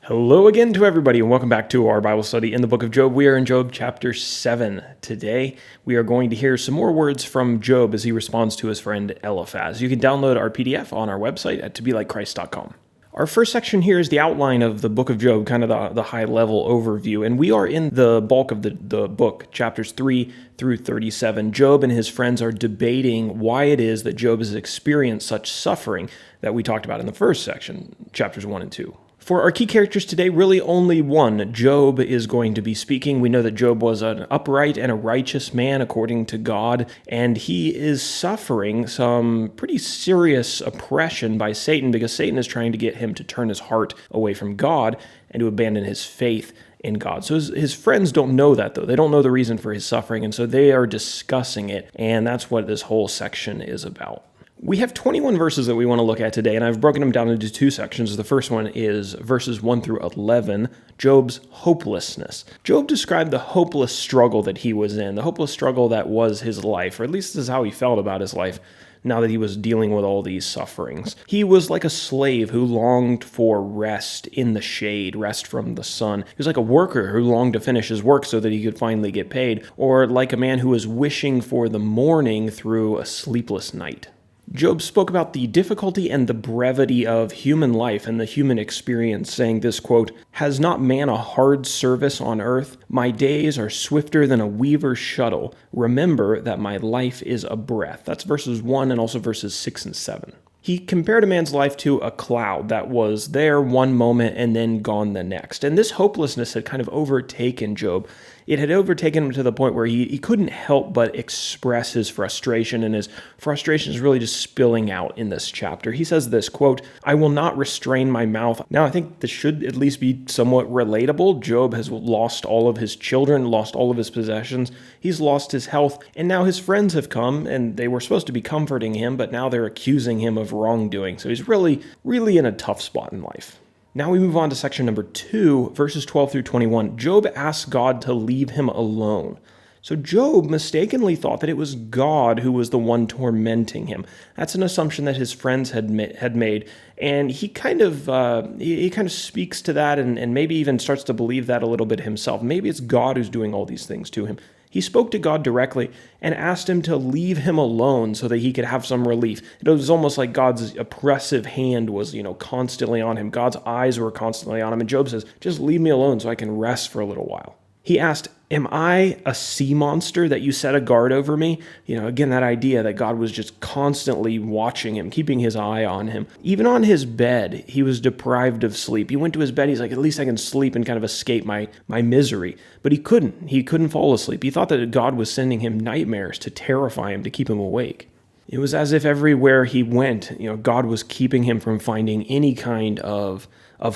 Hello again to everybody, and welcome back to our Bible study in the book of Job. We are in Job chapter 7 today. We are going to hear some more words from Job as he responds to his friend Eliphaz. You can download our PDF on our website at tobelikechrist.com. Our first section here is the outline of the book of Job, kind of the high-level overview, and we are in the bulk of the book, chapters 3 through 37. Job and his friends are debating why it is that Job has experienced such suffering that we talked about in the first section, chapters 1 and 2. For our key characters today, really only one. Job is going to be speaking. We know that Job was an upright and a righteous man according to God, and he is suffering some pretty serious oppression by Satan because Satan is trying to get him to turn his heart away from God and to abandon his faith in God. So his friends don't know that, though. They don't know the reason for his suffering, and so they are discussing it, and that's what this whole section is about. We have 21 verses that we want to look at today, and I've broken them down into two sections. The first one is verses 1 through 11, Job's hopelessness. Job described the hopeless struggle that he was in, the hopeless struggle that was his life, or at least this is how he felt about his life now that he was dealing with all these sufferings. He was like a slave who longed for rest in the shade, rest from the sun. He was like a worker who longed to finish his work so that he could finally get paid, or like a man who was wishing for the morning through a sleepless night. Job spoke about the difficulty and the brevity of human life and the human experience, saying this, quote, "Has not man a hard service on earth? My days are swifter than a weaver's shuttle. Remember that my life is a breath." That's verses 1 and also verses 6 and 7. He compared a man's life to a cloud that was there one moment and then gone the next. And this hopelessness had kind of overtaken Job. It had overtaken him to the point where he couldn't help but express his frustration, and his frustration is really just spilling out in this chapter. He says this, quote, "I will not restrain my mouth." Now, I think this should at least be somewhat relatable. Job has lost all of his children, lost all of his possessions. He's lost his health, and now his friends have come, and they were supposed to be comforting him, but now they're accusing him of wrongdoing. So he's really in a tough spot in life. Now we move on to section number 2, verses 12 through 21. Job asks God to leave him alone. So Job mistakenly thought that it was God who was the one tormenting him. That's an assumption that his friends had made, and he kind of speaks to that and maybe even starts to believe that a little bit himself. Maybe it's God who's doing all these things to him. He spoke to God directly and asked him to leave him alone so that he could have some relief. It was almost like God's oppressive hand was, constantly on him. God's eyes were constantly on him. And Job says, "Just leave me alone so I can rest for a little while." He asked, "Am I a sea monster that you set a guard over me?" Again, that idea that God was just constantly watching him, keeping his eye on him. Even on his bed, he was deprived of sleep. He went to his bed, he's like, "At least I can sleep and kind of escape my misery." But he couldn't. He couldn't fall asleep. He thought that God was sending him nightmares to terrify him, to keep him awake. It was as if everywhere he went, God was keeping him from finding any kind of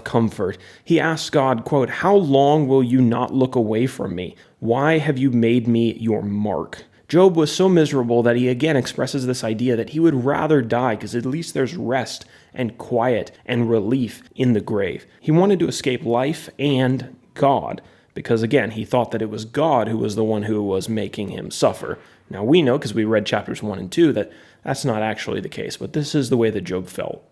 comfort. He asked God, quote, "How long will you not look away from me? Why have you made me your mark?" Job was so miserable that he again expresses this idea that he would rather die because at least there's rest and quiet and relief in the grave. He wanted to escape life and God because, again, he thought that it was God who was the one who was making him suffer. Now, we know, because we read chapters 1 and 2, that that's not actually the case, but this is the way that Job felt.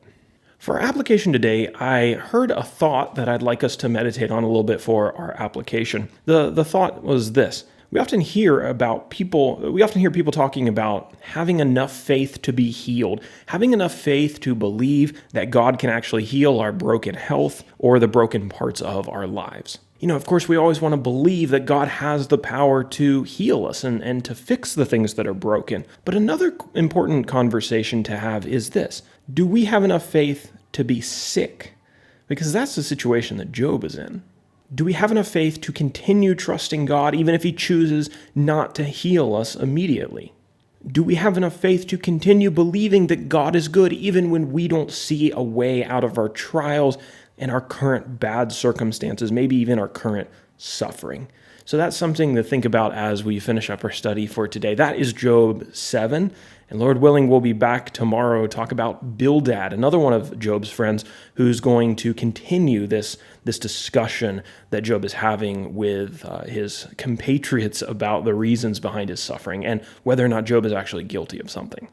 For our application today, I heard a thought that I'd like us to meditate on a little bit for our application. The thought was this. We often hear people talking about having enough faith to be healed, having enough faith to believe that God can actually heal our broken health or the broken parts of our lives. Of course, we always want to believe that God has the power to heal us and to fix the things that are broken. But another important conversation to have is this. Do we have enough faith to be sick? Because that's the situation that Job is in. Do we have enough faith to continue trusting God even if he chooses not to heal us immediately? Do we have enough faith to continue believing that God is good even when we don't see a way out of our trials and our current bad circumstances, maybe even our current suffering? So that's something to think about as we finish up our study for today. That is Job 7. And Lord willing, we'll be back tomorrow to talk about Bildad, another one of Job's friends, who's going to continue this discussion that Job is having with his compatriots about the reasons behind his suffering and whether or not Job is actually guilty of something.